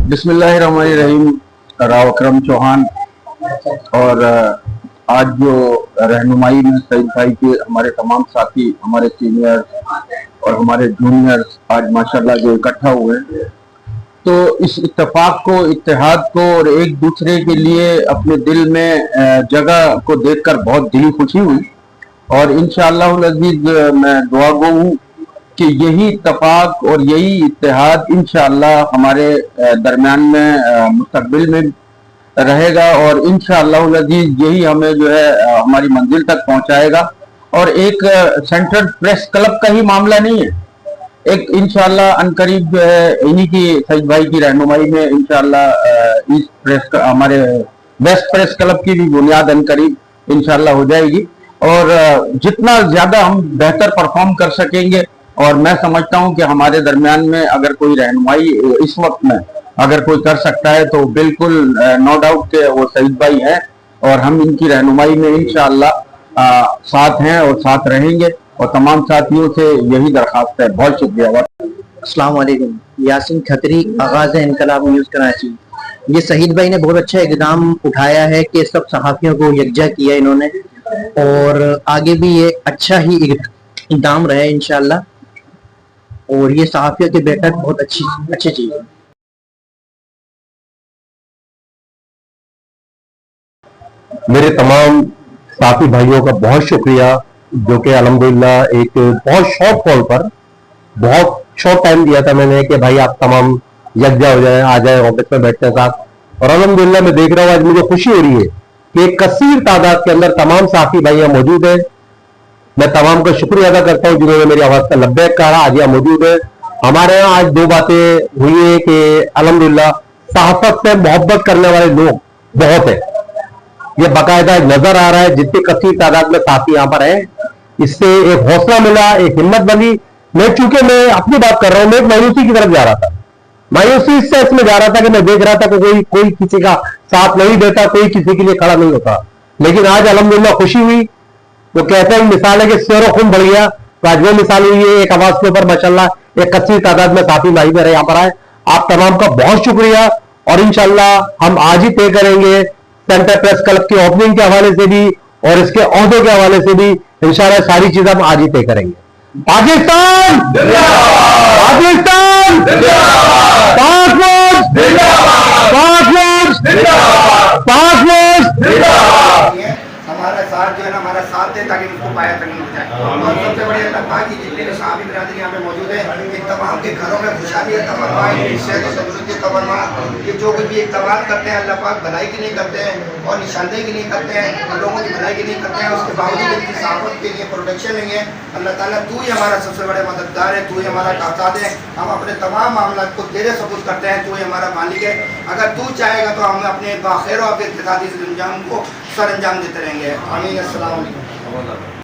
बिस्मिल्लाहिर्रहमानिर्रहीम। राव अकरम चौहान और आज जो रहनुमाई में सईद भाई के हमारे तमाम साथी, हमारे सीनियर्स और हमारे जूनियर्स आज माशाल्लाह जो इकट्ठा हुए हैं, तो इस इत्तेफाक को, इत्तेहाद को और एक दूसरे के लिए अपने दिल में जगह को देखकर बहुत दिली खुशी हुई। और इंशाअल्लाह अज़ीज़ मैं दुआ गो हूँ कि यही इत्तेफाक और यही इत्तेहाद इंशाअल्लाह हमारे दरमियान में मुस्तकबिल में रहेगा और इंशाअल्लाह अज़ीज़ यही हमें जो है हमारी मंजिल तक पहुंचाएगा। और एक सेंट्रल प्रेस क्लब का ही मामला नहीं है, एक इंशाअल्लाह अनकरीब जो है इन्हीं की सईद भाई की रहनुमाई में इंशाअल्लाह इस प्रेस हमारे बेस्ट प्रेस क्लब की भी बुनियाद अनकरीब इंशाअल्लाह हो जाएगी। और जितना ज्यादा हम बेहतर परफॉर्म कर सकेंगे, और मैं समझता हूं कि हमारे दरमियान में अगर कोई रहनुमाई इस वक्त में अगर कोई कर सकता है तो बिल्कुल नो डाउट के वो सईद भाई है, और हम इनकी रहनुमाई में इंशाअल्लाह साथ हैं और साथ रहेंगे। और तमाम साथियों से यही दरखास्त है। बहुत शुक्रिया। अस्सलाम वालेकुम। यासीन खत्री, आगाज़ इनकलाब न्यूज़ कराची। ये सईद भाई ने बहुत अच्छा इक़दाम उठाया है कि सब सहाफ़ियों को यकजा किया इन्होंने, और आगे भी ये अच्छा ही इक़दाम रहे इंशाअल्लाह। और ये सहाफ़ियों के बेहतर बहुत अच्छी चीज़ है। मेरे तमाम साथी भाइयों का बहुत शुक्रिया, जो कि अल्हम्दुलिल्लाह एक बहुत शॉर्ट कॉल पर बहुत शॉर्ट टाइम दिया था मैंने कि भाई आप तमाम यकजा हो जाए, आ जाए ऑफिस में बैठने साथ। और अल्हम्दुलिल्लाह मैं देख रहा हूँ आज मुझे खुशी हो रही है कि एक कसीर तादाद के अंदर तमाम साथी भाई यहाँ मौजूद है। मैं तमाम का शुक्रिया अदा करता हूँ जिन्होंने मेरी आवाज का लब्बैक कहा, आज यहाँ मौजूद है। हमारे यहाँ आज दो बातें हुई है कि अल्हम्दुलिल्लाह सहाफत से मोहब्बत करने वाले लोग बहुत है, ये बाकायदा नजर आ रहा है। जितनी कसीर तादाद में साथी यहाँ पर है, इससे एक हौसला मिला, एक हिम्मत बनी। चूंकि मैं अपनी बात कर रहा हूं, मैं एक मायूसी की तरफ जा रहा था। मायूसी इससे इसमें जा रहा था कि मैं देख रहा था कि कोई किसी का साथ नहीं देता, कोई किसी के लिए खड़ा नहीं होता। लेकिन आज अल्हम्दुलिल्लाह खुशी हुई। वो कहते हैं मिसाल है कि शेरों खून बढ़ गया, तो आज वो मिसाल हुई है। एक आवाज के ऊपर माशाल्लाह एक कसीर तादाद में साथी भाई मेरे यहाँ पर आए। आप तमाम का बहुत शुक्रिया। और इंशाल्लाह हम आज ही तय करेंगे सेंटर प्रेस क्लब की ओपनिंग के हवाले से भी और इसके ओहदे के हवाले से भी इंशाल्लाह सारी चीजें हम आज ही तय करेंगे। पाकिस्तान पाकिस्तान हमारा साथ जो है ना, हमारा साथ दे ताकि उसको पाया तक नहीं हो जाए। और सबसे बड़ी अल्लाह पाक की जितने भी सहाबी बिरादरी यहाँ पे मौजूद है, इन तमाम के घरों में खुशहाली है, तमन्ना की तमन्ना कि जो कुछ भी इक़दाम करते हैं अल्लाह पाक भलाई की नहीं करते हैं और निशानदेही की नहीं करते हैं, लोगों की भलाई की नहीं करते हैं। उसके बावजूद इनकी सहाफत के लिए प्रोटेक्शन नहीं है। अल्लाह ताला तू ही हमारा सबसे बड़े मददगार है, तू ही हमारा काताद है। हम अपने तमाम मामला को तेरे सबूत करते हैं, तू ही हमारा मालिक है। अगर तू चाहेगा तो हम अपने बाखैर और इक़्तिसादी अंजाम को सर अंजाम देते रहेंगे। आमीन। अस्सलाम वालेकुम।